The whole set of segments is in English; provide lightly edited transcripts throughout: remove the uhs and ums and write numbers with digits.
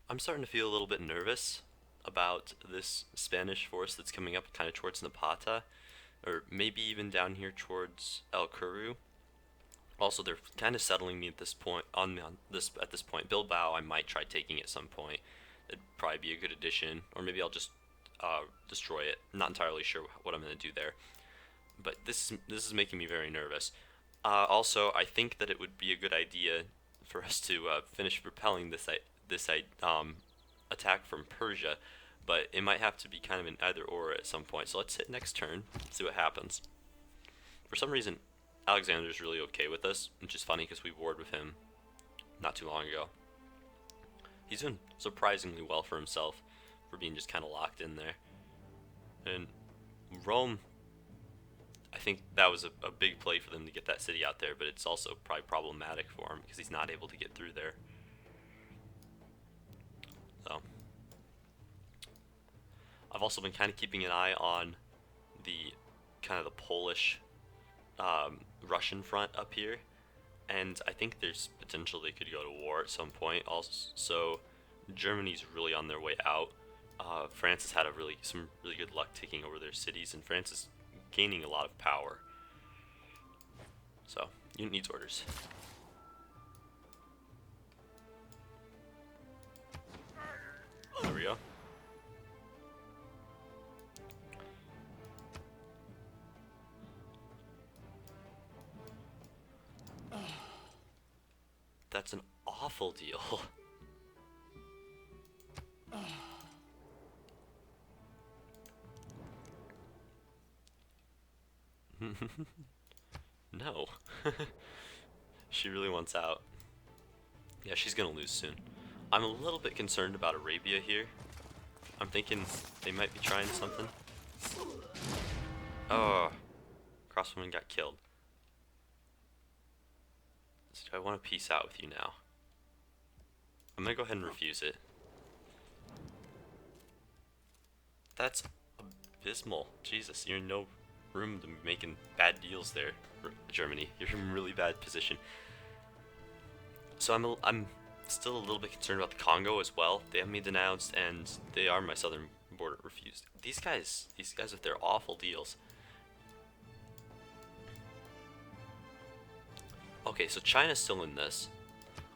I'm starting to feel a little bit nervous about this Spanish force that's coming up kind of towards Napata, or maybe even down here towards El Kuru. Also, they're kind of settling me at this point. On this at this point, Bilbao, I might try taking at some point. It'd probably be a good addition, or maybe I'll just destroy it. I'm not entirely sure what I'm gonna do there, but this is making me very nervous. Also, I think that it would be a good idea for us to finish repelling this attack from Persia, but it might have to be kind of an either or at some point. So let's hit next turn, see what happens. For some reason, Alexander's really okay with us, which is funny because we warred with him not too long ago. He's doing surprisingly well for himself for being just kind of locked in there. And Rome, I think that was a big play for them to get that city out there, but it's also probably problematic for him because he's not able to get through there. So, I've also been kind of keeping an eye on the kind of the Polish Russian front up here, and I think there's potential they could go to war at some point. Also, Germany's really on their way out. France has had some really good luck taking over their cities, and France is gaining a lot of power. So, unit needs orders. There we go. That's an awful deal. No. She really wants out. Yeah, she's gonna lose soon. I'm a little bit concerned about Arabia here. I'm thinking they might be trying something. Oh, Crosswoman got killed. So do I want to peace out with you now? I'm gonna go ahead and refuse it. That's abysmal. Jesus, you're in no room to be making bad deals there, Germany. You're in a really bad position. So I'm still a little bit concerned about the Congo as well. They have me denounced, and they are my southern border refused. These guys with their awful deals. Okay, so China's still in this.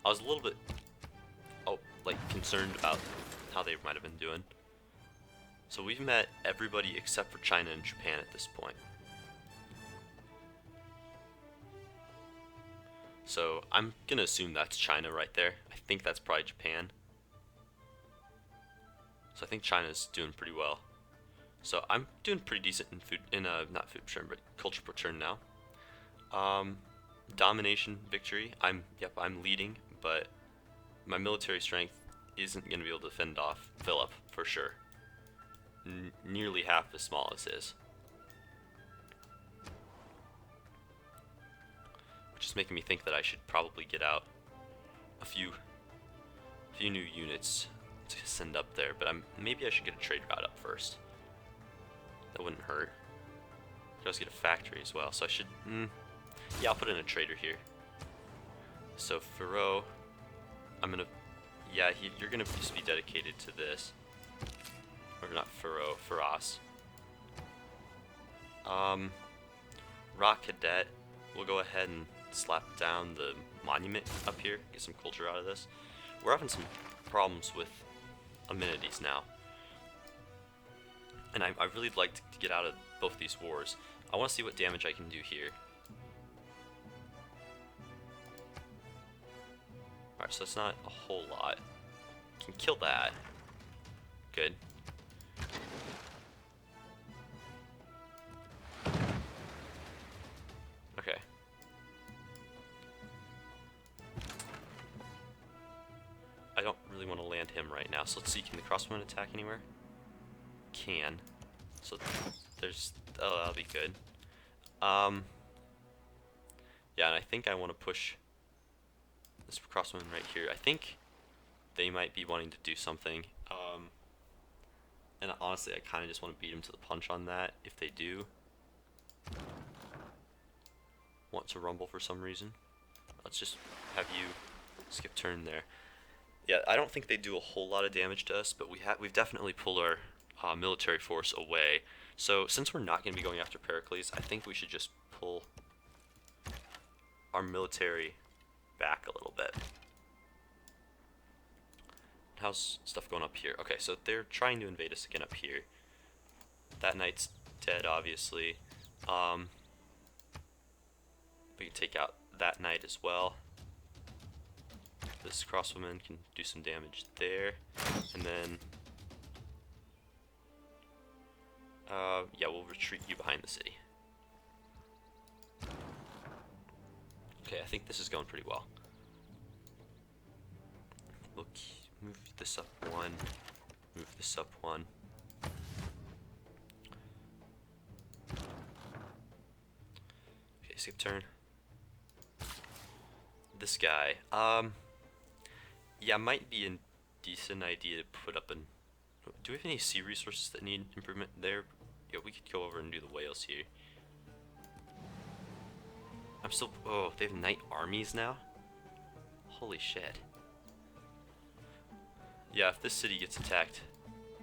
I was a little bit, concerned about how they might have been doing. So we've met everybody except for China and Japan at this point. So I'm gonna assume that's China right there. I think that's probably Japan. So I think China's doing pretty well. So I'm doing pretty decent in not food return, but culture per turn now. Domination victory. I'm leading, but my military strength isn't gonna be able to fend off Philip for sure. Nearly half as small as his. Which is making me think that I should probably get out a few new units to send up there, but maybe I should get a trade route up first. That wouldn't hurt. Could also get a factory as well, so I should, yeah, I'll put in a trader here. So Faro, you're gonna just be dedicated to this. Or not Faro, Faras. Rock Cadet, we'll go ahead and slap down the monument up here, get some culture out of this. We're having some problems with amenities now. And I really like to get out of both these wars. I want to see what damage I can do here. Alright, so it's not a whole lot. Can kill that. Good. Okay. I don't really want to land him right now, so let's see, can the crossbowman attack anywhere? Can. So that'll be good. Yeah, and I think I want to push this crossbowman right here. I think they might be wanting to do something. And honestly, I kind of just want to beat him to the punch on that if they do want to rumble for some reason. Let's just have you skip turn there. Yeah, I don't think they do a whole lot of damage to us, but we've definitely pulled our military force away. So since we're not going to be going after Pericles, I think we should just pull our military back a little bit. How's stuff going up here? Okay, so they're trying to invade us again up here. That knight's dead, obviously. We can take out that knight as well. This crosswoman can do some damage there. And then... yeah, we'll retreat you behind the city. Okay, I think this is going pretty well. We'll move this up one. Move this up one. Okay, skip turn. This guy. Yeah, might be a decent idea to put up an... Do we have any sea resources that need improvement there? Yeah, we could go over and do the whales here. I'm still... Oh, they have knight armies now? Holy shit. Yeah, if this city gets attacked,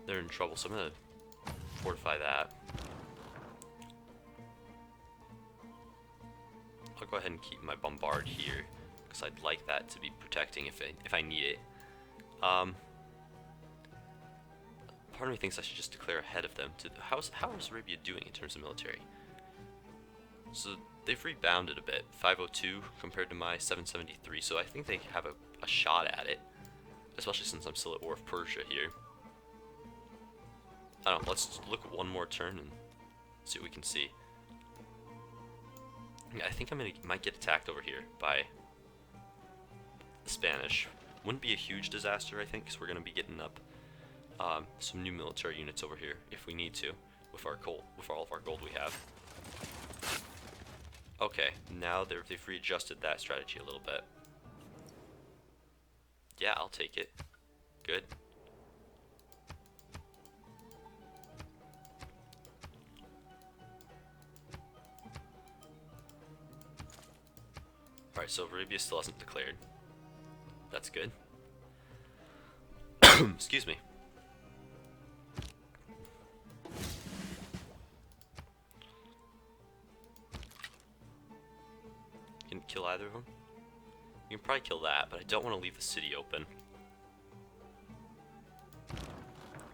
they're in trouble, so I'm gonna fortify that. I'll go ahead and keep my bombard here, because I'd like that to be protecting if I need it. Part of me thinks I should just declare ahead of them. How is Arabia doing in terms of military? So they've rebounded a bit, 502 compared to my 773, so I think they have a shot at it, especially since I'm still at war with Persia here. I don't know, let's look at one more turn and see what we can see. Yeah, I think might get attacked over here by the Spanish. Wouldn't be a huge disaster, I think, because we're going to be getting up some new military units over here if we need to, with all of our gold we have. Okay, now they've readjusted that strategy a little bit. Yeah, I'll take it. Good. Alright, so Arabia still hasn't declared. That's good. Excuse me. You can kill either of them? You can probably kill that, but I don't want to leave the city open.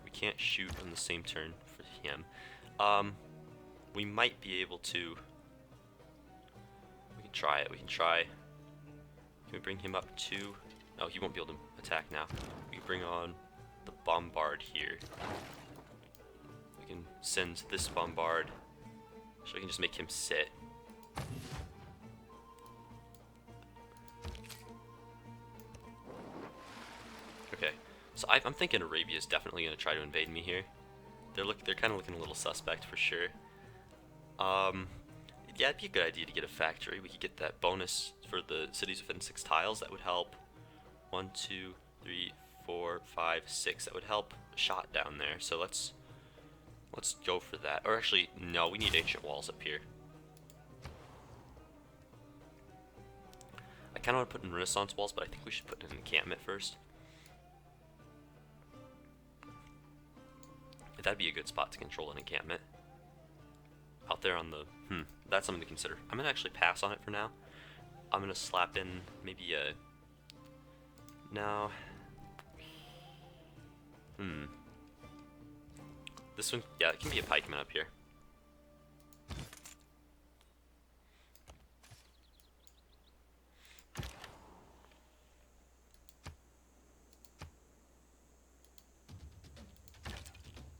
We can't shoot on the same turn for him. We might be able to... We can try it. We can try... Can we bring him up too? No, he won't be able to attack now. We can bring on the bombard here. We can send this bombard. So we can just make him sit. Okay, so I'm thinking Arabia is definitely going to try to invade me here. They're kind of looking a little suspect for sure. Yeah, it'd be a good idea to get a factory. We could get that bonus for the cities within 6 tiles. That would help. 1, 2, 3, 4, 5, 6. That would help a shot down there. So let's go for that. Or actually, no, we need ancient walls up here. I kind of want to put in Renaissance walls, but I think we should put in an encampment first. That'd be a good spot to control an encampment. Out there on the... that's something to consider. I'm going to actually pass on it for now. I'm going to slap in maybe a... No. This one... Yeah, it can be a pikeman up here.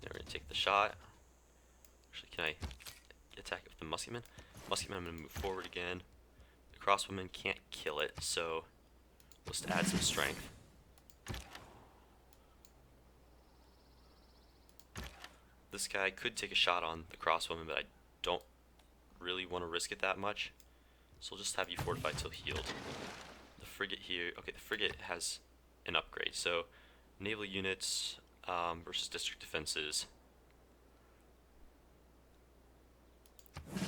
We're going to take the shot. Actually, can I attack it with the musketman? Musketman, I'm going to move forward again. The crosswoman can't kill it, so let's add some strength. This guy could take a shot on the crosswoman, but I don't really want to risk it that much. So we'll just have you fortified till healed. The frigate here, okay, the frigate has an upgrade, so naval units versus district defenses.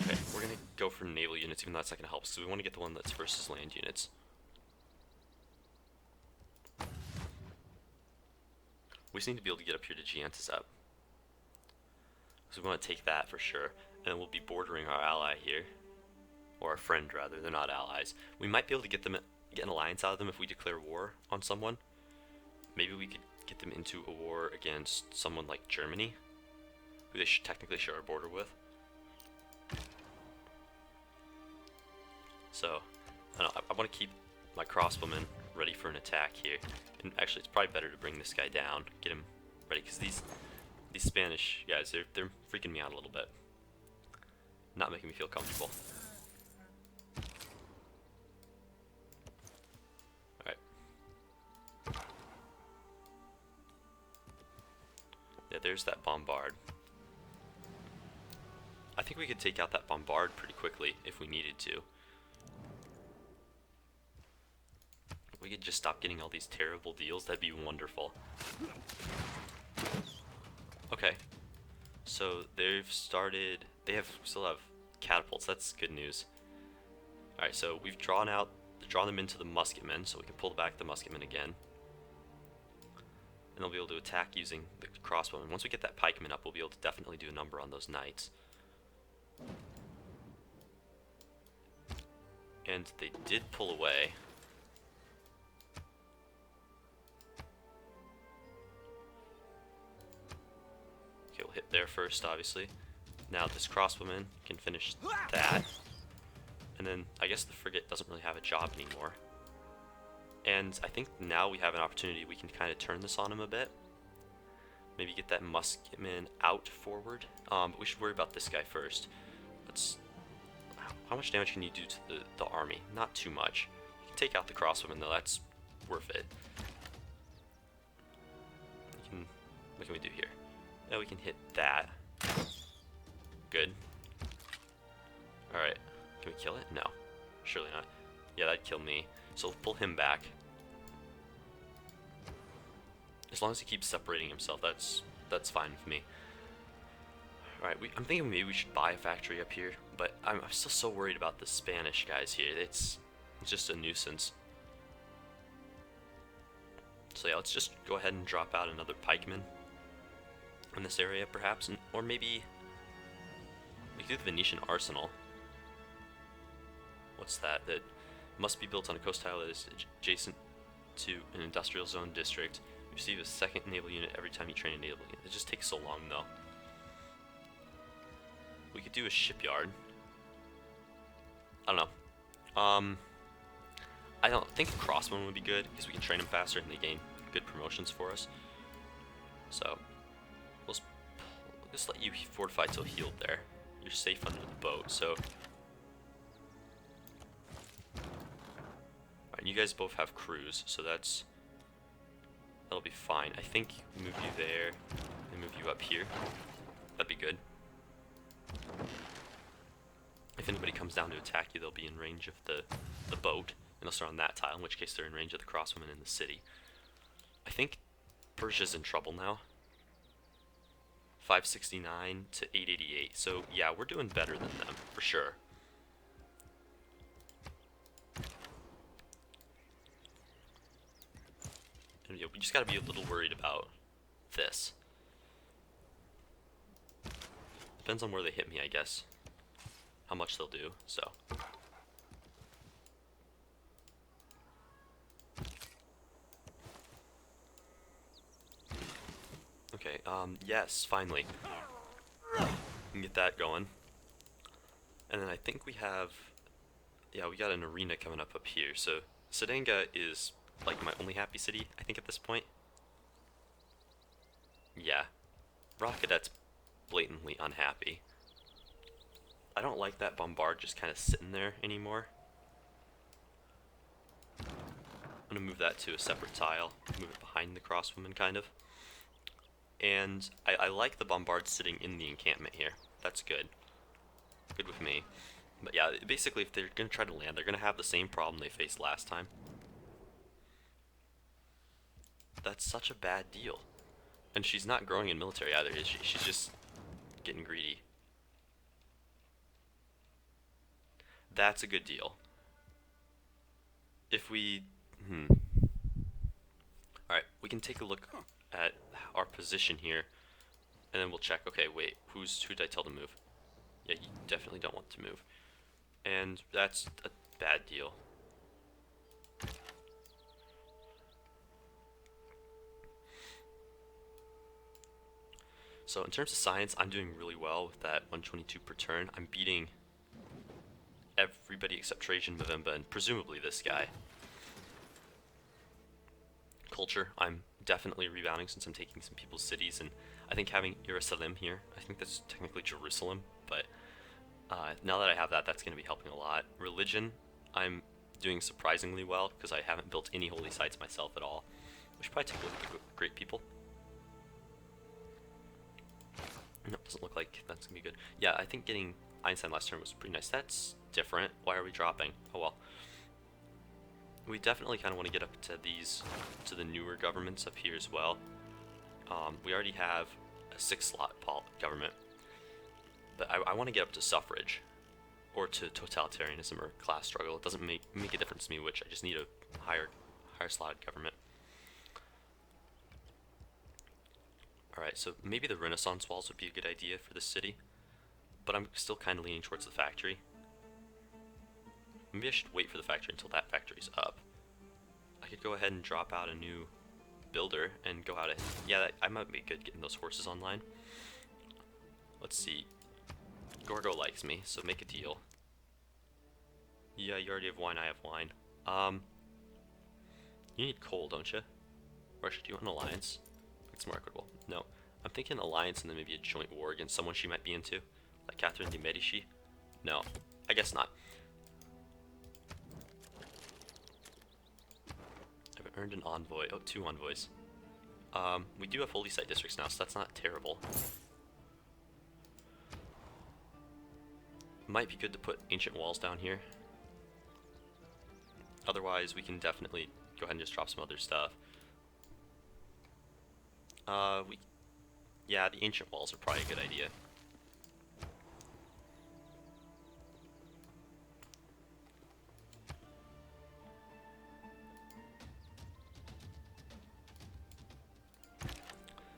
Okay, we're going to go for naval units, even though that's not going to help, so we want to get the one that's versus land units. We just need to be able to get up here to Giantisep. So we want to take that for sure. And then we'll be bordering our ally here. Or our friend, rather. They're not allies. We might be able to get an alliance out of them if we declare war on someone. Maybe we could get them into a war against someone like Germany, who they should technically share our border with. So, I want to keep my crossbowmen ready for an attack here. And actually, it's probably better to bring this guy down, get him ready, because these Spanish guys, they're freaking me out a little bit. Not making me feel comfortable. Alright. Yeah, there's that bombard. I think we could take out that bombard pretty quickly if we needed to. If we could just stop getting all these terrible deals, that'd be wonderful. Okay. So they've started, still have catapults, that's good news. Alright, so we've drawn them into the musketmen, so we can pull back the musketmen again. And they'll be able to attack using the crossbowmen. Once we get that pikeman up, we'll be able to definitely do a number on those knights. And they did pull away. Okay, we'll hit there first, obviously. Now this crossbowman can finish that. And then I guess the frigate doesn't really have a job anymore. And I think now we have an opportunity, we can kind of turn this on him a bit. Maybe get that musketman out forward. But we should worry about this guy first. How much damage can you do to the army? Not too much. You can take out the crossbowman though, that's worth it. What can we do here? Now we can hit that. Good. Alright. Can we kill it? No. Surely not. Yeah, that'd kill me. So we'll pull him back. As long as he keeps separating himself, that's fine with me. Alright, I'm thinking maybe we should buy a factory up here, but I'm still so worried about the Spanish guys here. It's just a nuisance. So yeah, let's just go ahead and drop out another pikeman in this area, perhaps, or maybe we could do the Venetian arsenal. What's that? That must be built on a coast tile that is adjacent to an industrial zone district. You receive a second naval unit every time you train a naval unit. It just takes so long, though. We could do a shipyard. I don't know. I don't think a crossbowman would be good because we can train them faster and they gain good promotions for us. So we'll just let you fortify till healed there. You're safe under the boat. So, alright, you guys both have crews, so that'll be fine. I think move you there and move you up here. That'd be good. If anybody comes down to attack you, they'll be in range of the boat, and they'll start on that tile, in which case they're in range of the crossbowmen in the city. I think Persia's in trouble now. 569 to 888, so yeah, we're doing better than them, for sure. And, yeah, we just gotta be a little worried about this. Depends on where they hit me, I guess. How much they'll do, so. Okay, yes, finally. We can get that going. And then I think we have, yeah, we got an arena coming up here. So Sadenga is like my only happy city, I think, at this point. Yeah. Rocket's blatantly unhappy. I don't like that bombard just kind of sitting there anymore. I'm gonna move that to a separate tile, move it behind the crossbowman, kind of. And I like the bombard sitting in the encampment here. That's good. Good with me. But yeah, basically if they're gonna try to land, they're gonna have the same problem they faced last time. That's such a bad deal. And she's not growing in military either, is she? She's just getting greedy. That's a good deal. If we... Alright, we can take a look at our position here, and then we'll check. Okay, wait, who did I tell to move? Yeah, you definitely don't want to move, and that's a bad deal. So in terms of science, I'm doing really well with that 122 per turn. I'm beating everybody except Trajan, Movember, and presumably this guy. Culture, I'm definitely rebounding since I'm taking some people's cities, and I think having Jerusalem here, I think that's technically Jerusalem, but now that I have that, that's going to be helping a lot. Religion, I'm doing surprisingly well because I haven't built any holy sites myself at all. We should probably take a look at the great people. No, it doesn't look like that's going to be good. Yeah, I think getting Einstein last turn was pretty nice. That's different. Why are we dropping? Oh well. We definitely kind of want to get up to to the newer governments up here as well. We already have a 6-slot government, but I want to get up to suffrage, or to totalitarianism or class struggle. It doesn't make a difference to me which. I just need a higher slotted government. Alright, so maybe the Renaissance walls would be a good idea for this city, but I'm still kind of leaning towards the factory. Maybe I should wait for the factory until that factory's up. I could go ahead and drop out a new builder and go out. Yeah, I might be good getting those horses online. Let's see. Gorgo likes me, so make a deal. Yeah, you already have wine, I have wine. You need coal, don't you? Or actually, do you want an alliance? It's more equitable. No. I'm thinking alliance and then maybe a joint war against someone she might be into. Like Catherine de Medici? No. I guess not. I've earned an envoy. Oh, 2 envoys. We do have holy site districts now, so that's not terrible. Might be good to put ancient walls down here. Otherwise, we can definitely go ahead and just drop some other stuff. Yeah, the ancient walls are probably a good idea.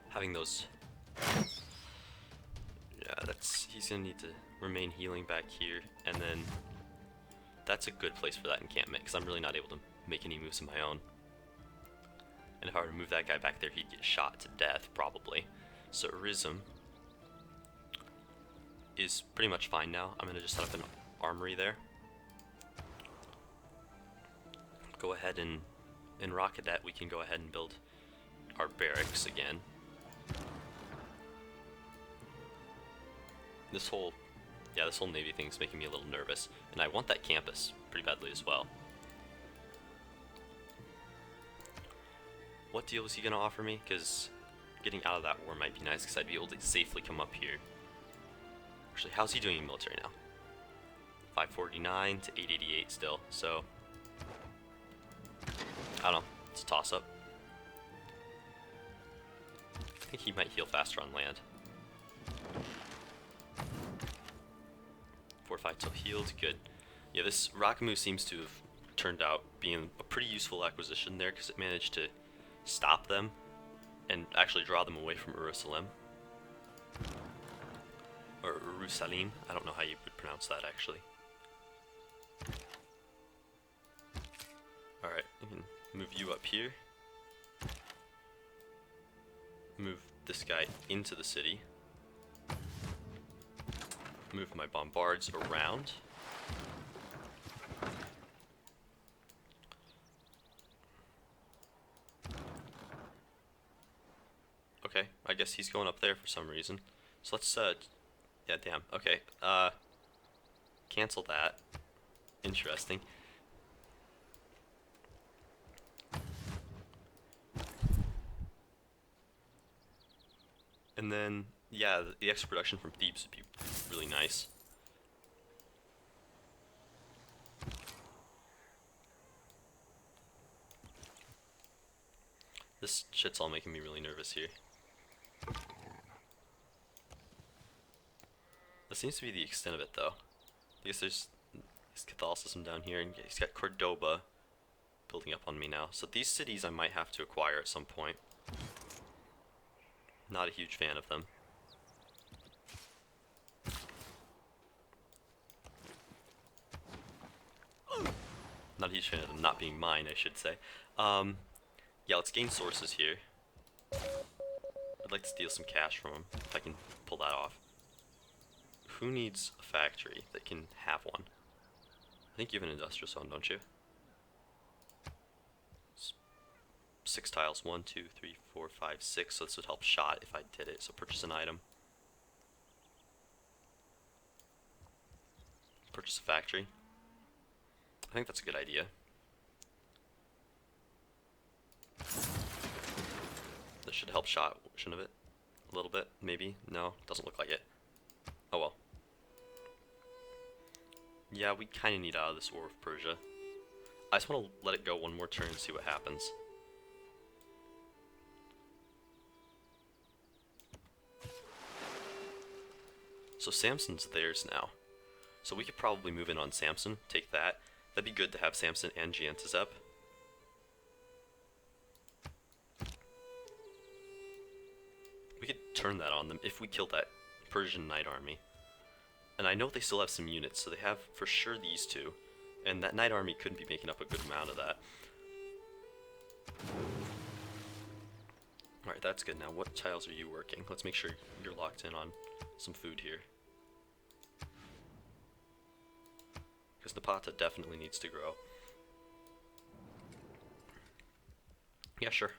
Having those, yeah, he's gonna need to remain healing back here, and then that's a good place for that encampment, because I'm really not able to make any moves of my own. And if I were to move that guy back there, he'd get shot to death, probably. So Rizm is pretty much fine now. I'm going to just set up an armory there. Go ahead and in Rockadet, we can go ahead and build our barracks again. This whole Navy thing is making me a little nervous, and I want that campus pretty badly as well. What deal is he going to offer me? Because getting out of that war might be nice, because I'd be able to safely come up here. Actually, how's he doing in military now? 549 to 888 still, so I don't know, it's a toss-up. I think he might heal faster on land. Fortified till healed, good. Yeah, this Rakamu seems to have turned out being a pretty useful acquisition there, because it managed to stop them and actually draw them away from Jerusalem. Or Jerusalem, I don't know how you would pronounce that actually. Alright, I can move you up here. Move this guy into the city. Move my bombards around. Okay, I guess he's going up there for some reason. So let's, yeah, damn, okay, cancel that. Interesting. And then, yeah, the extra production from Thebes would be really nice. This shit's all making me really nervous here. That seems to be the extent of it, though. I guess there's Catholicism down here, and he's got Cordoba building up on me now. So these cities I might have to acquire at some point. Not a huge fan of them. Not a huge fan of them not being mine, I should say. Yeah, let's gain sources here. I'd like to steal some cash from them, if I can pull that off. Who needs a factory that can have one? I think you have an industrial zone, don't you? 6 tiles. 1, 2, 3, 4, 5, 6. So this would help shot if I did it. So purchase an item. Purchase a factory. I think that's a good idea. This should help shot, shouldn't it? A little bit, maybe? No, doesn't look like it. Oh well. Yeah, we kind of need out of this war with Persia. I just want to let it go one more turn and see what happens. So Samson's theirs now. So we could probably move in on Samson, take that. That'd be good to have Samson and Giantazep. We could turn that on them if we killed that Persian Knight Army. And I know they still have some units, so they have for sure these two. And that Knight Army couldn't be making up a good amount of that. Alright, that's good. Now, what tiles are you working? Let's make sure you're locked in on some food here. Because Napata definitely needs to grow. Yeah, sure.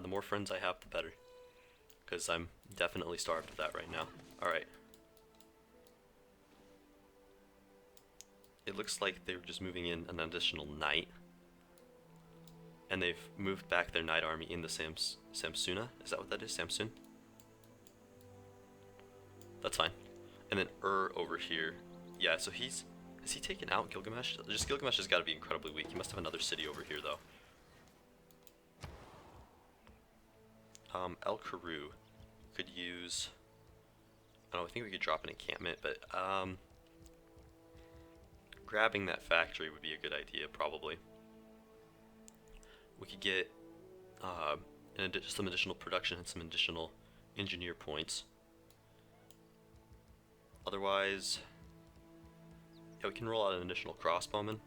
The more friends I have, the better. Because I'm definitely starved of that right now. Alright. It looks like they were just moving in an additional knight. And they've moved back their knight army in the Samsuna. Is that what that is? Samsun? That's fine. And then over here. Yeah, so is he taken out Gilgamesh? Just Gilgamesh has got to be incredibly weak. He must have another city over here, though. El Karu could use... I don't know, I think we could drop an encampment, but grabbing that factory would be a good idea, probably. We could get some additional production and some additional engineer points. Otherwise, yeah, we can roll out an additional crossbowman.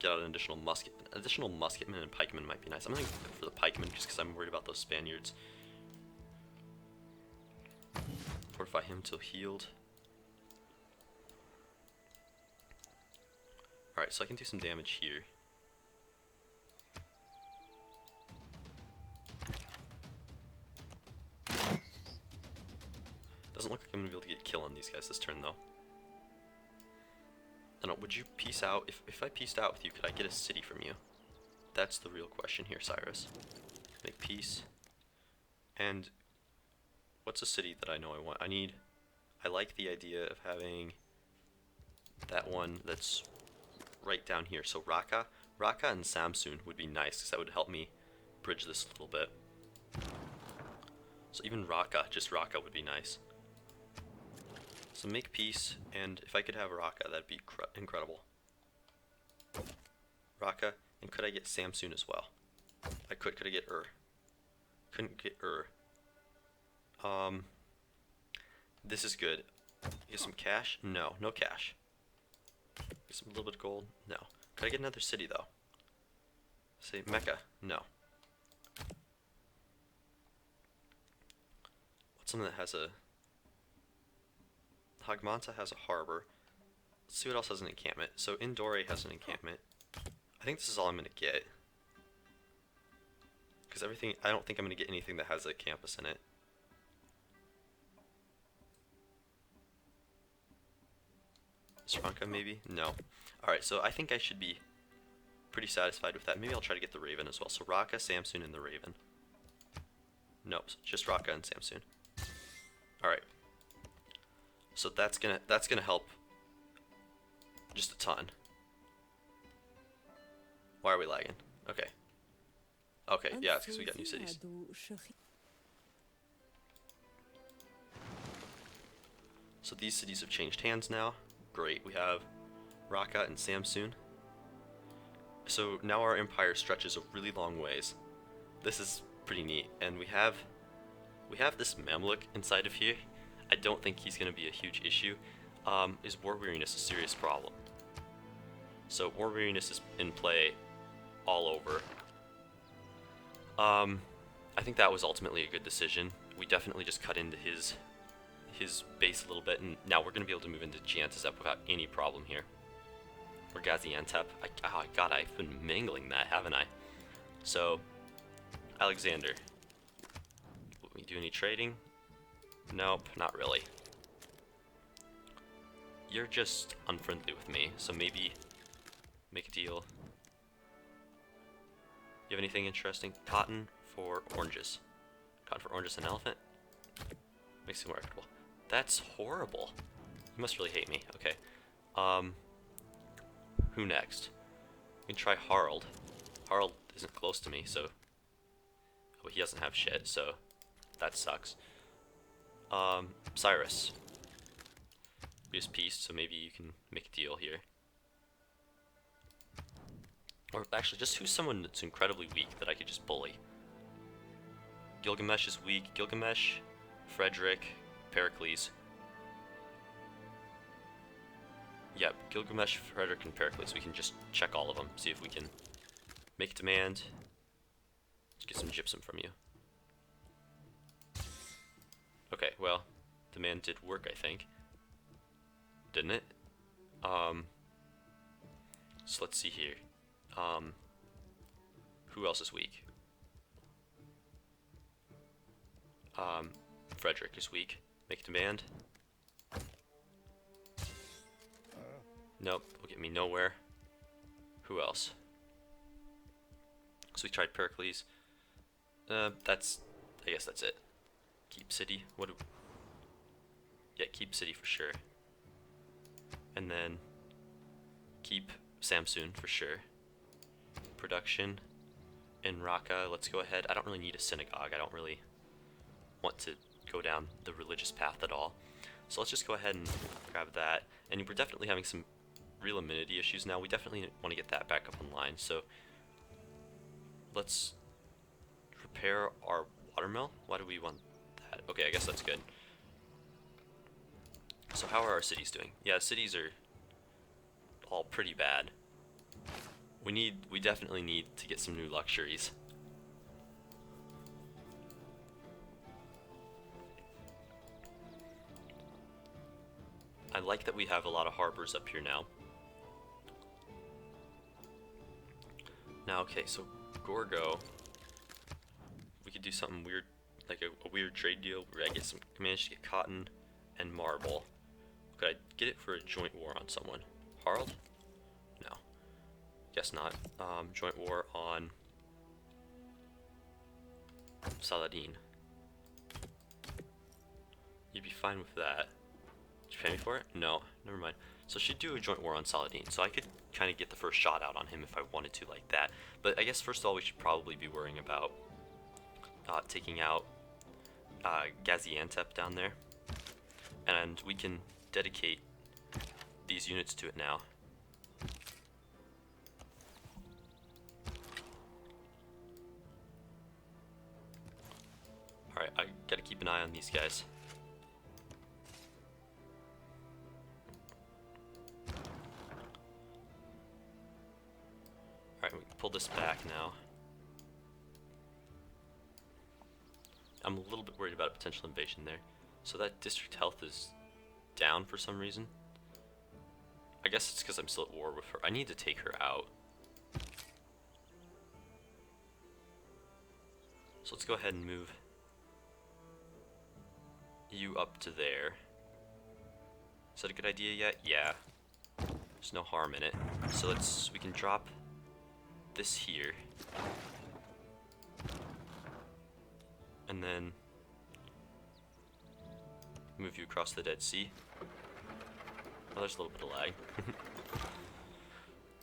Get out an additional musketman and pikeman might be nice. I'm gonna go for the pikeman just because I'm worried about those Spaniards. Fortify him till healed. Alright, so I can do some damage here. Doesn't look like I'm gonna be able to get kill on these guys this turn though. I don't know, would you peace out? If I peaced out with you, could I get a city from you? That's the real question here, Cyrus. Make peace. And what's a city that I know I want? I like the idea of having that one that's right down here. So Raqqa and Samsun would be nice because that would help me bridge this a little bit. So even just Raqqa would be nice. So make peace, and if I could have Raqqa, that'd be incredible. Raqqa, and could I get Samsun as well? I could. Could I get Couldn't get This is good. Get some cash? No, no cash. Get some little bit of gold? No. Could I get another city though? Say Mecca? No. What's something that has a... Hagmanta has a harbor. Let's see what else has an encampment. So Indore has an encampment. I think this is all I'm going to get. Because I don't think I'm going to get anything that has a campus in it. Sranka maybe? No. Alright, so I think I should be pretty satisfied with that. Maybe I'll try to get the Raven as well. So Raqqa, Samsun, and the Raven. Nope, just Raqqa and Samsun. Alright. So that's gonna help just a ton. Why are we lagging? Okay. Okay, yeah, it's because we got new cities. So these cities have changed hands now. Great, we have Raqqa and Samsun. So now our empire stretches a really long ways. This is pretty neat. And we have this Mamluk inside of here. I don't think he's going to be a huge issue. Is war weariness a serious problem? So war weariness is in play all over. I think that was ultimately a good decision. We definitely just cut into his base a little bit, and now we're going to be able to move into Giantazep without any problem here. Or Gaziantep. Oh god, I've been mangling that, haven't I? So, Alexander. Will we do any trading? Nope, not really. You're just unfriendly with me, so maybe make a deal. You have anything interesting? Cotton for oranges. Cotton for oranges and elephant? Makes it more equitable. That's horrible. You must really hate me. Okay. Who next? We can try Harald. Harald isn't close to me, so... Oh, he doesn't have shit, so... That sucks. Cyrus. We just peace, so maybe you can make a deal here. Or actually, just who's someone that's incredibly weak that I could just bully? Gilgamesh is weak. Gilgamesh, Frederick, Pericles. Yep, Gilgamesh, Frederick, and Pericles. We can just check all of them, see if we can make a demand. Let's get some gypsum from you. Okay, well, demand did work, I think. Didn't it? So let's see here. Who else is weak? Frederick is weak. Make demand. Nope, will get me nowhere. Who else? So we tried Pericles. I guess that's it. Keep city. Yeah, keep city for sure. And then keep Samsun for sure. Production in Raqqa. Let's go ahead. I don't really need a synagogue. I don't really want to go down the religious path at all. So let's just go ahead and grab that. And we're definitely having some real amenity issues now. We definitely want to get that back up online. So let's repair our watermill. Why do we want that? Okay, I guess that's good. So how are our cities doing? Yeah, cities are all pretty bad. We definitely need to get some new luxuries. I like that we have a lot of harbors up here now. Now, okay, so Gorgo, we could do something weird, like a weird trade deal where I managed to get cotton and marble. Could I get it for a joint war on someone? Harald? No. Guess not. Joint war on Saladin. You'd be fine with that. Did you pay me for it? No, never mind. So she'd do a joint war on Saladin, so I could kind of get the first shot out on him if I wanted to like that. But I guess first of all we should probably be worrying about taking out Gaziantep down there. And we can dedicate these units to it now. Alright, I gotta keep an eye on these guys. Alright, we can pull this back now. I'm a little bit worried about a potential invasion there. So that district health is down for some reason. I guess it's because I'm still at war with her. I need to take her out. So let's go ahead and move you up to there. Is that a good idea yet? Yeah. There's no harm in it. So we can drop this here. And then move you across the Dead Sea. Oh, there's a little bit of lag.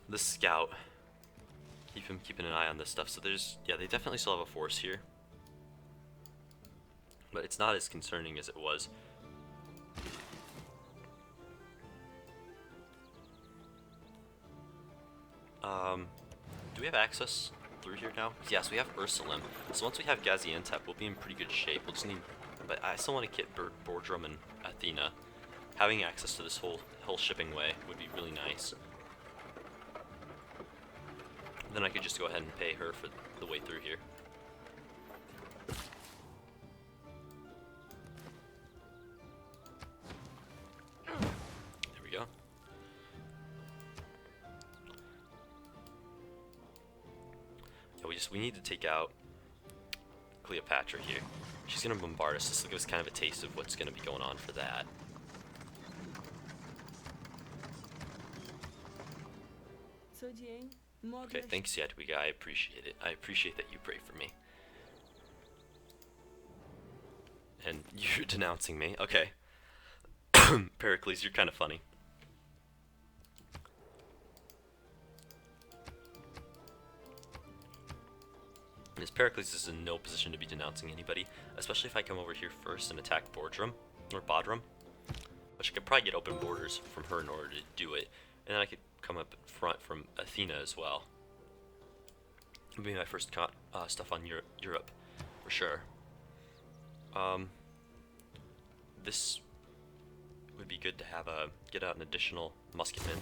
The scout. Keeping an eye on this stuff. So yeah, they definitely still have a force here. But it's not as concerning as it was. Do we have access through here now? Yes, we have Ursulum. So once we have Gaziantep, we'll be in pretty good shape. We'll just need, but I still want to get Bordrum and Athena. Having access to this whole shipping way would be really nice. Then I could just go ahead and pay her for the way through here. There we go. Yeah, we need to take out Cleopatra here. She's gonna bombard us. This will give us kind of a taste of what's gonna be going on for that. Okay, thanks, Yadwiga. I appreciate it. I appreciate that you pray for me. And you're denouncing me. Okay. Pericles, you're kind of funny. As Pericles is in no position to be denouncing anybody, especially if I come over here first and attack Bordrum, or Bodrum, which I could probably get open borders from her in order to do it, and then I could come up in front from Athena as well. It'll be my first stuff on Europe, for sure. This would be good to have get out an additional musketman.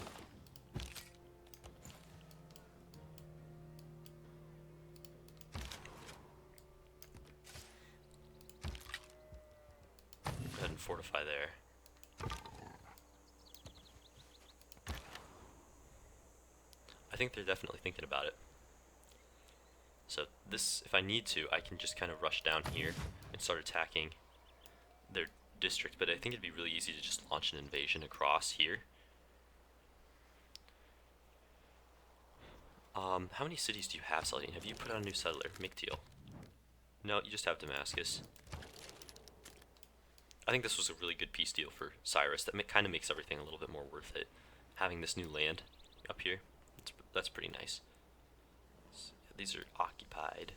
Go ahead and fortify there. I think they're definitely thinking about it. So this, if I need to, I can just kind of rush down here and start attacking their district, but I think it'd be really easy to just launch an invasion across here. How many cities do you have, Saladin? Have you put on a new settler? Miktil? No, you just have Damascus. I think this was a really good peace deal for Cyrus. That kind of makes everything a little bit more worth it. Having this new land up here, that's pretty nice. So, yeah, these are occupied.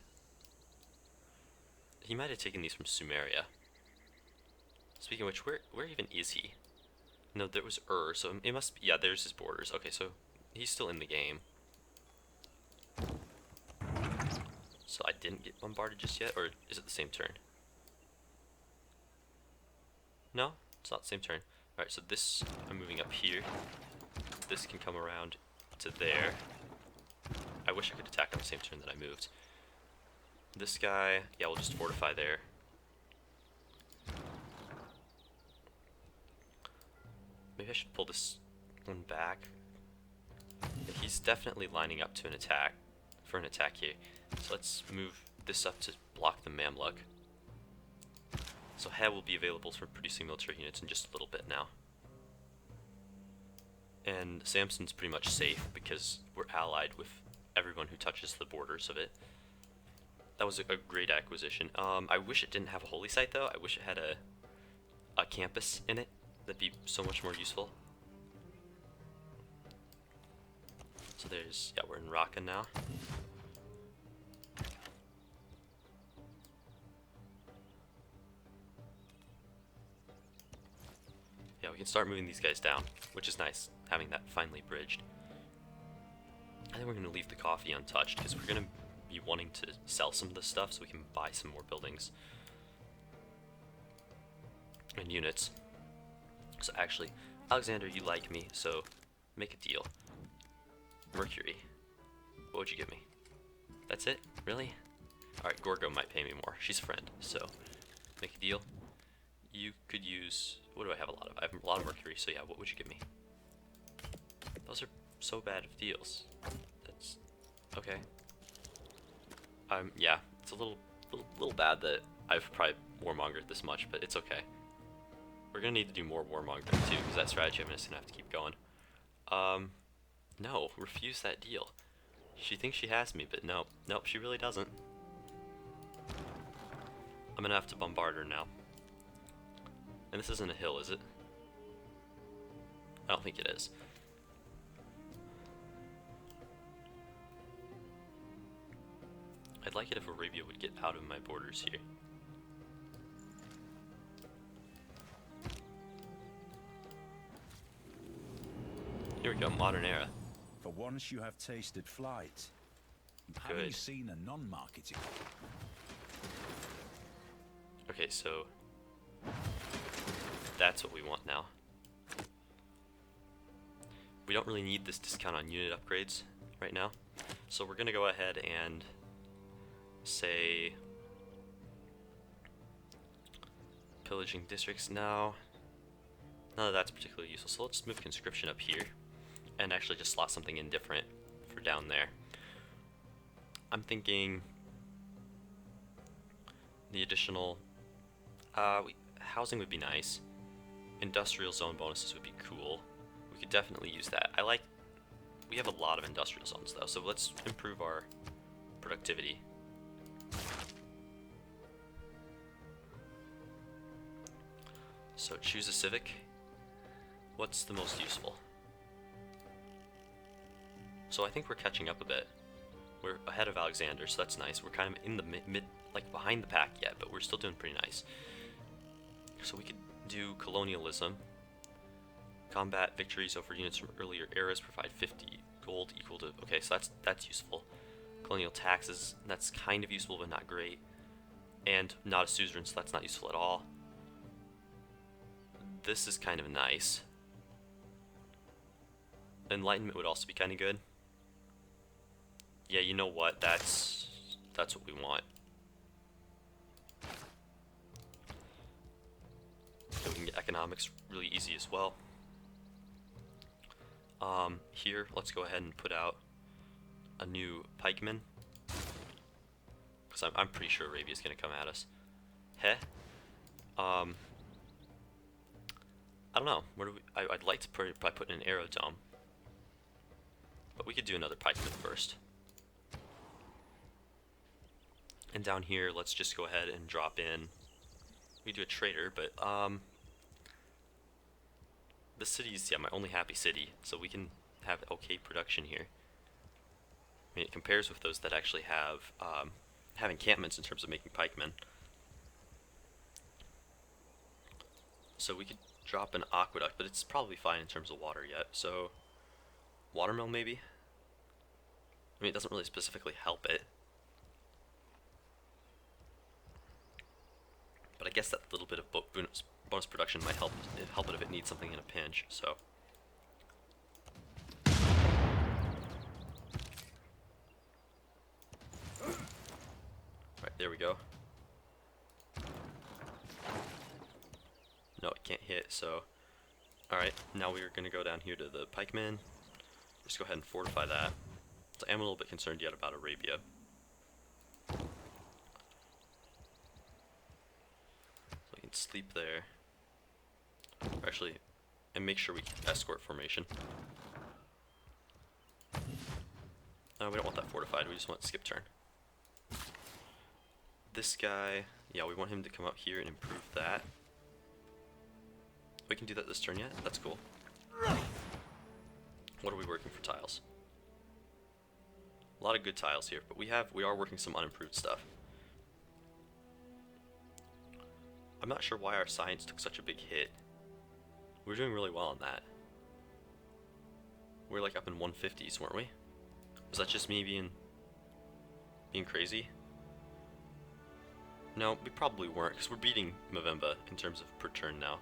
He might have taken these from Sumeria. Speaking of which, where even is he? No, there was so it must be, yeah, there's his borders. Okay, so he's still in the game. So I didn't get bombarded just yet, or is it the same turn? No, it's not the same turn. Alright, so this, I'm moving up here. This can come around to there. I wish I could attack on the same turn that I moved. This guy, yeah, we'll just fortify there. Maybe I should pull this one back. Yeah, he's definitely lining up to an attack, for an attack here. So let's move this up to block the Mamluk. So He will be available for producing military units in just a little bit now. And Samson's pretty much safe because we're allied with everyone who touches the borders of it. That was a great acquisition. I wish it didn't have a holy site though. I wish it had a campus in it. That'd be so much more useful. So there's, yeah, we're in Raqqa now. Yeah, we can start moving these guys down, which is nice, having that finally bridged. I think we're going to leave the coffee untouched, because we're going to be wanting to sell some of this stuff so we can buy some more buildings and units. So actually, Alexander, you like me, so make a deal. Mercury. What would you give me? That's it? Really? Alright, Gorgo might pay me more. She's a friend, so make a deal. You could use... What do I have a lot of? I have a lot of Mercury, so yeah, what would you give me? Those are so bad of deals. That's... okay. Yeah, it's a little bad that I've probably warmongered this much, but it's okay. We're gonna need to do more warmongering too, because that strategy I'm just gonna have to keep going. No, refuse that deal. She thinks she has me, but no, nope, she really doesn't. I'm gonna have to bombard her now. And this isn't a hill, is it? I don't think it is. I'd like it if Arabia would get out of my borders here. Here we go, modern era. For once you have tasted flight. Have you Good. seen a non-marketing? Okay, so that's what we want now. We don't really need this discount on unit upgrades right now, so we're gonna go ahead and say pillaging districts now. None of that's particularly useful, so let's move conscription up here and actually just slot something in different for down there. I'm thinking the additional housing would be nice. Industrial zone bonuses would be cool. We could definitely use that. We have a lot of industrial zones though, so let's improve our productivity. So choose a civic. What's the most useful? So I think we're catching up a bit. We're ahead of Alexander, so that's nice. We're kind of in the mid like behind the pack yet, but we're still doing pretty nice. So we could do colonialism. Combat victories over units from earlier eras provide 50 gold equal to... Okay, so that's useful. Colonial taxes, that's kind of useful but not great. And not a suzerain, so that's not useful at all. This is kind of nice. Enlightenment would also be kind of good. Yeah, you know what? That's what we want. So we can get economics really easy as well. Here, let's go ahead and put out a new pikeman. Because I'm pretty sure Arabia's going to come at us. Heh? I don't know. Where do we... I'd like to probably put in an aerodome. But we could do another pikeman first. And down here, let's just go ahead and drop in... We do a trader, but the city's, yeah, my only happy city, so we can have okay production here. I mean, it compares with those that actually have encampments in terms of making pikemen. So we could drop an aqueduct, but it's probably fine in terms of water yet. So watermill maybe. I mean, it doesn't really specifically help it, but I guess that little bit of bonus production might help it if it needs something in a pinch. So right, there we go. No, it can't hit, so alright, now we're gonna go down here to the pikemen. Just go ahead and fortify that. So I'm a little bit concerned yet about Arabia. So we can sleep there. Actually, and make sure we keep escort formation. No, we don't want that fortified, we just want skip turn. This guy, yeah, we want him to come up here and improve that. We can do that this turn yet? That's cool. What are we working for tiles? A lot of good tiles here, but we are working some unimproved stuff. I'm not sure why our science took such a big hit. We were doing really well on that. We were like up in 150s, weren't we? Was that just me being crazy? No, we probably weren't, because we're beating Movember in terms of per turn now.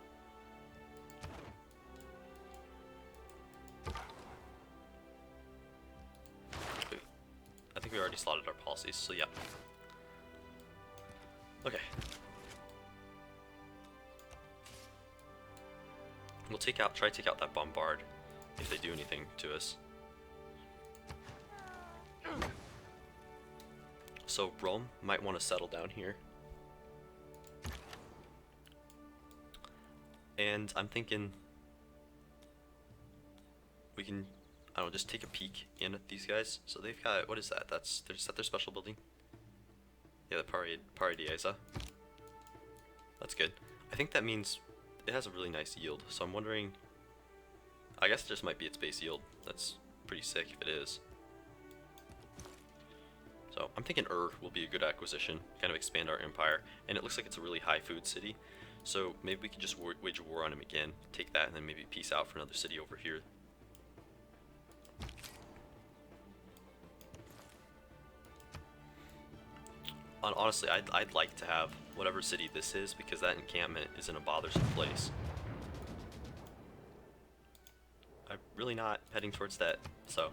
I think we already slotted our policies, so yeah. Okay. We'll try to take out that bombard if they do anything to us. So Rome might want to settle down here. And I'm thinking we can, I don't know, just take a peek in at these guys. So they've got, what is that? Is that their special building? Yeah, the Pari Dieza. That's good. I think that means it has a really nice yield. So I'm wondering, I guess it just might be its base yield. That's pretty sick if it is. So I'm thinking will be a good acquisition, kind of expand our empire. And it looks like it's a really high food city. So maybe we can just wage a war on him again, take that, and then maybe peace out for another city over here. Honestly, I'd like to have whatever city this is, because that encampment is in a bothersome place. I'm really not heading towards that, so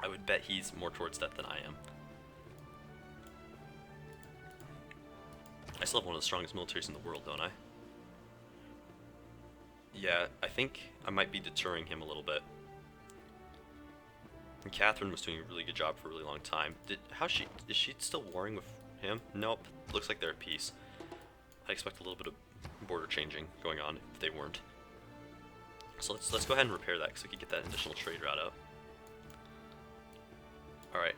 I would bet he's more towards that than I am. I still have one of the strongest militaries in the world, don't I? Yeah, I think I might be deterring him a little bit. And Catherine was doing a really good job for a really long time. Is she still warring with him? Nope. Looks like they're at peace. I expect a little bit of border changing going on if they weren't. So let's go ahead and repair that, because we could get that additional trade route up. Alright,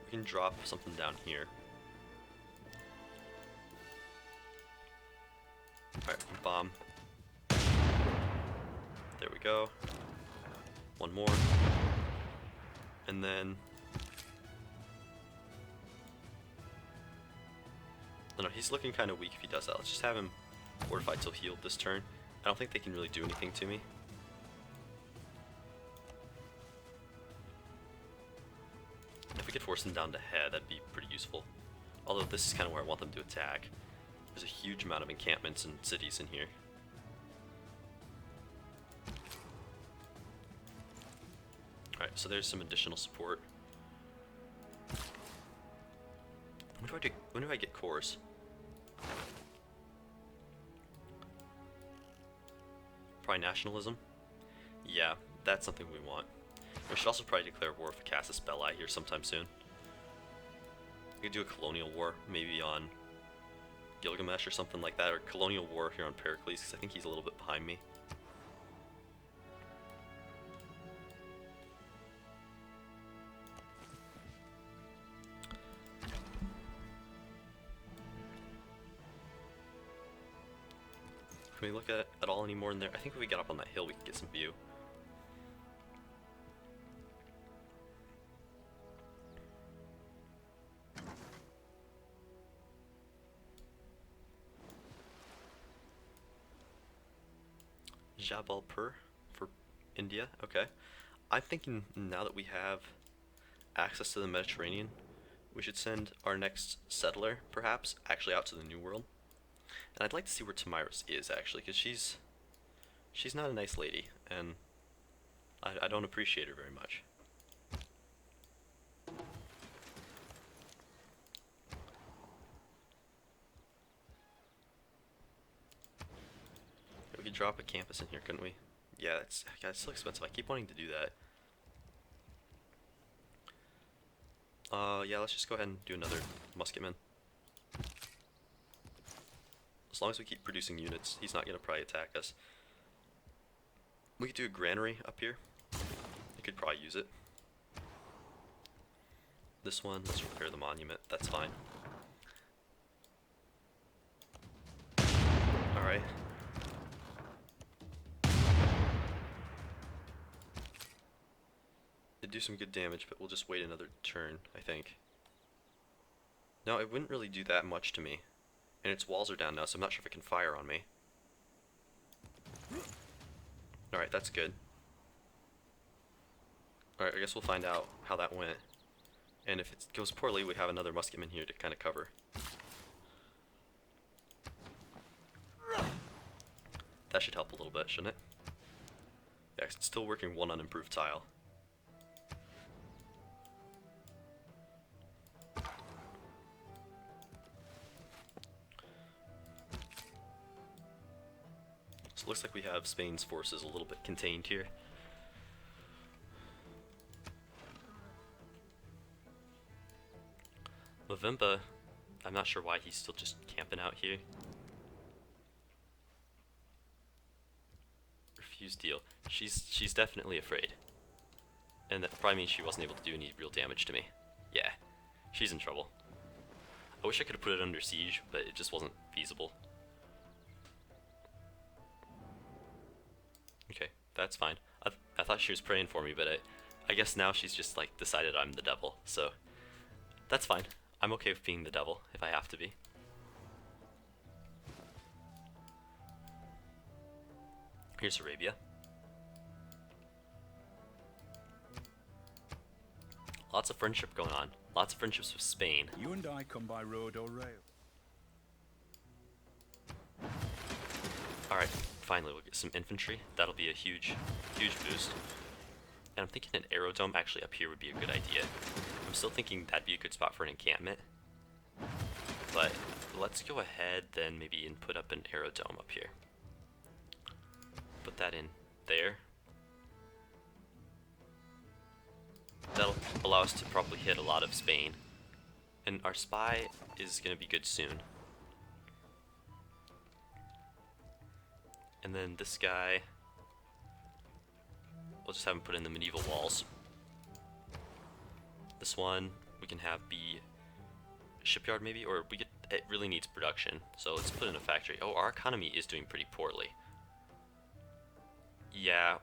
we can drop something down here. Alright, bomb. There we go. One more. And then... No, he's looking kind of weak if he does that. Let's just have him fortify till healed this turn. I don't think they can really do anything to me. If we could force them down to head, that'd be pretty useful. Although this is kind of where I want them to attack. There's a huge amount of encampments and cities in here. Alright, so there's some additional support. When do I get cores? Probably nationalism? Yeah, that's something we want. We should also probably declare war with Casus Belli here sometime soon. We could do a colonial war, maybe on Gilgamesh or something like that, or colonial war here on Pericles, because I think he's a little bit behind me. Can we look at all any more in there? I think if we get up on that hill, we can get some view. Jabalpur for India, okay. I'm thinking now that we have access to the Mediterranean, we should send our next settler, perhaps, actually out to the New World. And I'd like to see where Tamiris is, actually, because she's not a nice lady, and I don't appreciate her very much. We could drop a campus in here, couldn't we? Yeah, it's so expensive. I keep wanting to do that. Yeah, let's just go ahead and do another musketman. As long as we keep producing units, he's not gonna probably attack us. We could do a granary up here. You could probably use it. This one, let's repair the monument. That's fine. Alright. It'd do some good damage, but we'll just wait another turn, I think. No, it wouldn't really do that much to me. And its walls are down now, so I'm not sure if it can fire on me. Alright, that's good. Alright, I guess we'll find out how that went. And if it goes poorly, we have another musketman here to kind of cover. That should help a little bit, shouldn't it? Yeah, it's still working one unimproved tile. So it looks like we have Spain's forces a little bit contained here. Movimba, I'm not sure why he's still just camping out here. Refuse deal. She's definitely afraid. And that probably means she wasn't able to do any real damage to me. Yeah, she's in trouble. I wish I could have put it under siege, but it just wasn't feasible. Okay, that's fine. I thought she was praying for me, but I guess now she's just like decided I'm the devil, so that's fine. I'm okay with being the devil if I have to be. Here's Arabia. Lots of friendship going on. Lots of friendships with Spain. You and I come by road or rail. Alright, finally we'll get some infantry. That'll be a huge boost. And I'm thinking an aerodome actually up here would be a good idea. I'm still thinking that'd be a good spot for an encampment. But let's go ahead then maybe and put up an aerodome up here. Put that in there. That'll allow us to probably hit a lot of Spain. And our spy is going to be good soon. And then this guy, we'll just have him put in the medieval walls. This one we can have be shipyard maybe, or it really needs production, so let's put in a factory. Oh, our economy is doing pretty poorly. Yeah,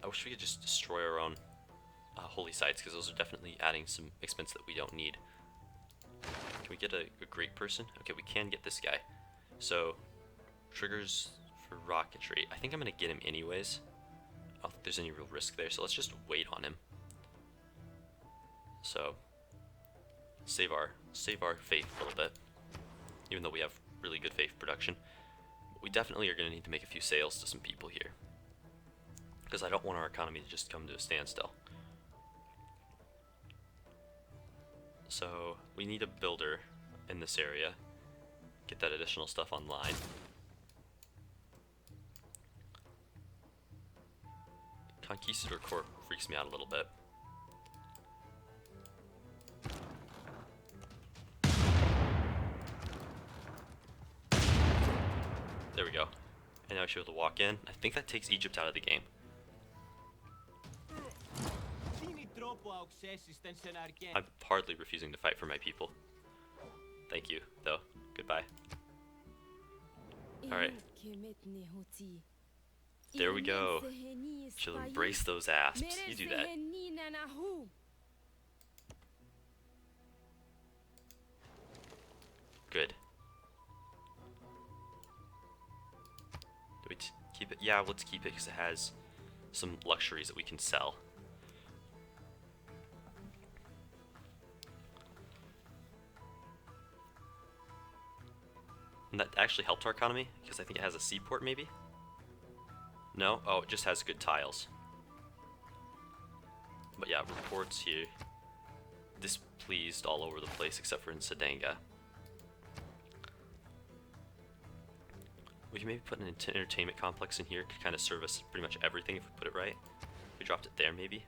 I wish we could just destroy our own holy sites, because those are definitely adding some expense that we don't need. Can we get a Greek person? Okay, we can get this guy. So triggers for rocketry. I think I'm gonna get him anyways. I don't think there's any real risk there, so let's just wait on him. So save our faith a little bit, even though we have really good faith production. But we definitely are gonna need to make a few sales to some people here, because I don't want our economy to just come to a standstill. So we need a builder in this area, get that additional stuff online. Conquistador Corps freaks me out a little bit. There we go. And now I should be able to walk in. I think that takes Egypt out of the game. I'm hardly refusing to fight for my people. Thank you, though. Goodbye. Alright. There we go. She'll embrace those asps. You do that. Good. Do we keep it? Yeah, let's keep it because it has some luxuries that we can sell. And that actually helped our economy, because I think it has a seaport, maybe? No? Oh, it just has good tiles. But yeah, reports here. Displeased all over the place, except for in Sedanga. We can maybe put an entertainment complex in here. Could kind of service pretty much everything if we put it right. We dropped it there, maybe.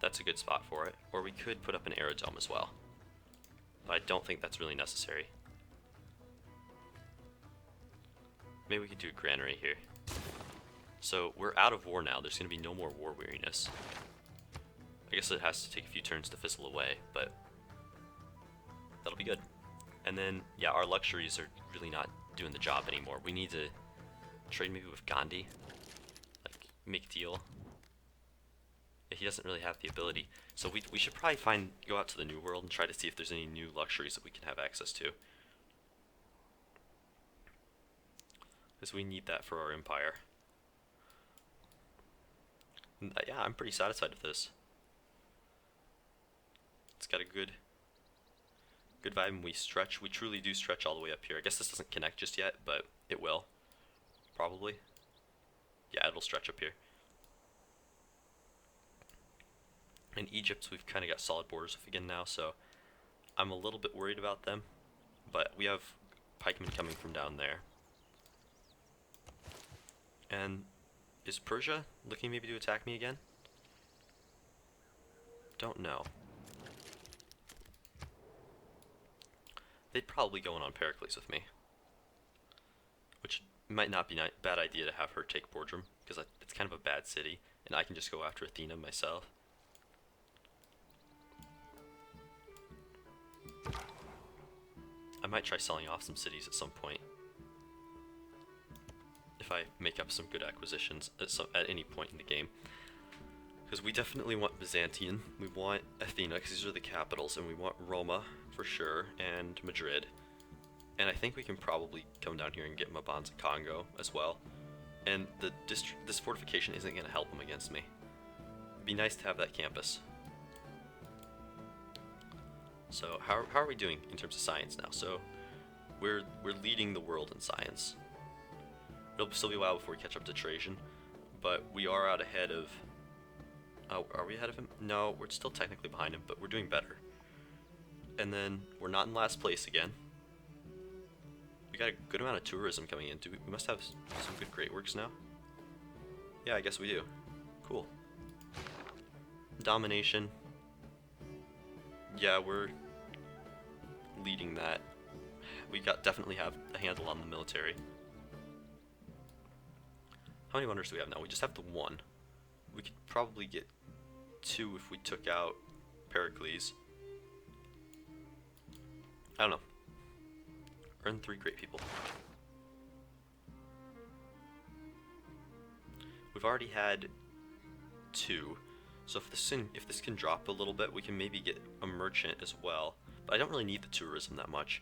That's a good spot for it. Or we could put up an aerodome as well. But I don't think that's really necessary. Maybe we could do a granary here. So we're out of war now. There's going to be no more war weariness. I guess it has to take a few turns to fizzle away, but that'll be good. And then, yeah, our luxuries are really not doing the job anymore. We need to trade maybe with Gandhi, like make a deal. Yeah, he doesn't really have the ability, so we should probably go out to the New World and try to see if there's any new luxuries that we can have access to, because we need that for our empire. And, yeah, I'm pretty satisfied with this. It's got a good vibe, and we truly do stretch all the way up here. I guess this doesn't connect just yet, but it will. Probably. Yeah, it'll stretch up here. In Egypt, we've kind of got solid borders with again now, so I'm a little bit worried about them. But we have pikemen coming from down there. And is Persia looking maybe to attack me again? Don't know. They'd probably go in on Pericles with me, which might not be a bad idea to have her take Bordrum, because it's kind of a bad city, and I can just go after Athena myself. I might try selling off some cities at some point, if I make up some good acquisitions at any point in the game. Because we definitely want Byzantium, we want Athena, because these are the capitals, and we want Roma, for sure, and Madrid. And I think we can probably come down here and get Mabanza Congo as well. And this fortification isn't going to help them against me. be nice to have that campus. So how are we doing in terms of science now? So we're leading the world in science. It'll still be a while before we catch up to Trajan, but we are out ahead of... Oh, are we ahead of him? No, we're still technically behind him, but we're doing better. And then we're not in last place again. We got a good amount of tourism coming in. We must have some good great works now? Yeah, I guess we do. Cool. Domination. Yeah, we're leading that. We definitely have a handle on the military. How many wonders do we have now? We just have the one. We could probably get 2 if we took out Pericles. I don't know. Earn 3 great people. We've already had 2. So if this can drop a little bit, we can maybe get a merchant as well. But I don't really need the tourism that much.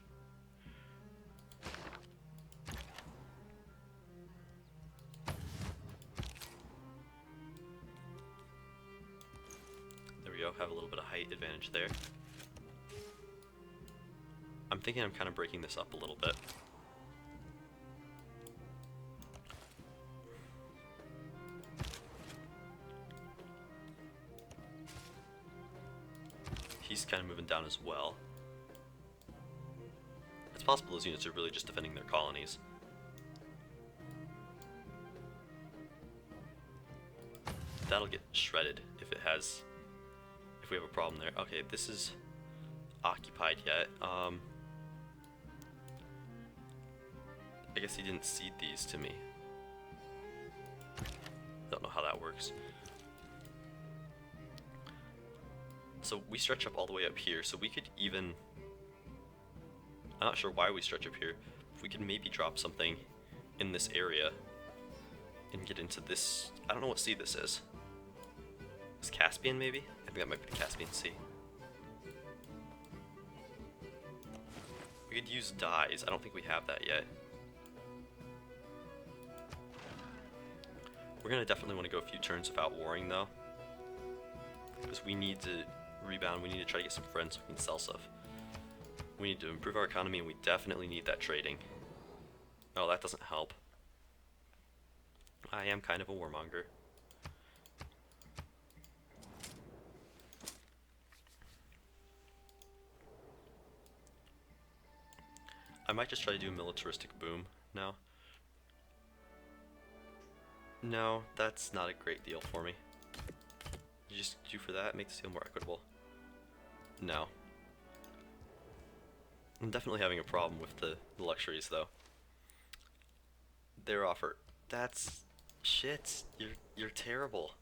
There we go, have a little bit of height advantage there. I'm thinking I'm kind of breaking this up a little bit. He's kind of moving down as well. It's possible those units are really just defending their colonies. That'll get shredded if we have a problem there. Okay, this is occupied yet. I guess he didn't cede these to me. Don't know how that works. So we stretch up all the way up here, so we could even... I'm not sure why we stretch up here. If we could maybe drop something in this area and get into this... I don't know what sea this is. Is Caspian maybe? I think that might be the Caspian Sea. We could use dyes. I don't think we have that yet. We're gonna definitely want to go a few turns without warring though, because we need to rebound. We need to try to get some friends so we can sell stuff. We need to improve our economy, and we definitely need that trading. Oh, that doesn't help. I am kind of a warmonger. I might just try to do a militaristic boom now. No, that's not a great deal for me. You just do for that, make this deal more equitable. No. I'm definitely having a problem with the luxuries though. Their offer. That's shit. You're terrible.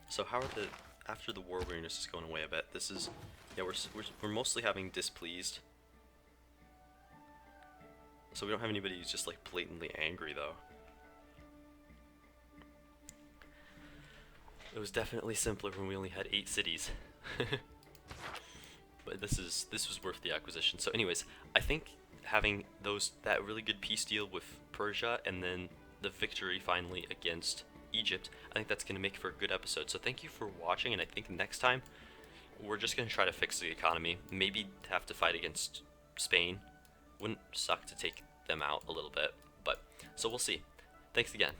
So how are the after the war weariness is going away a bit? This is we're mostly having displeased. So we don't have anybody who's just like blatantly angry though. It was definitely simpler when we only had 8 cities. But this was worth the acquisition. So anyways, I think having that really good peace deal with Persia and then the victory finally against Egypt, I think that's going to make for a good episode. So thank you for watching, and I think next time we're just going to try to fix the economy. Maybe have to fight against Spain. Wouldn't suck to take them out a little bit, but so we'll see. Thanks again.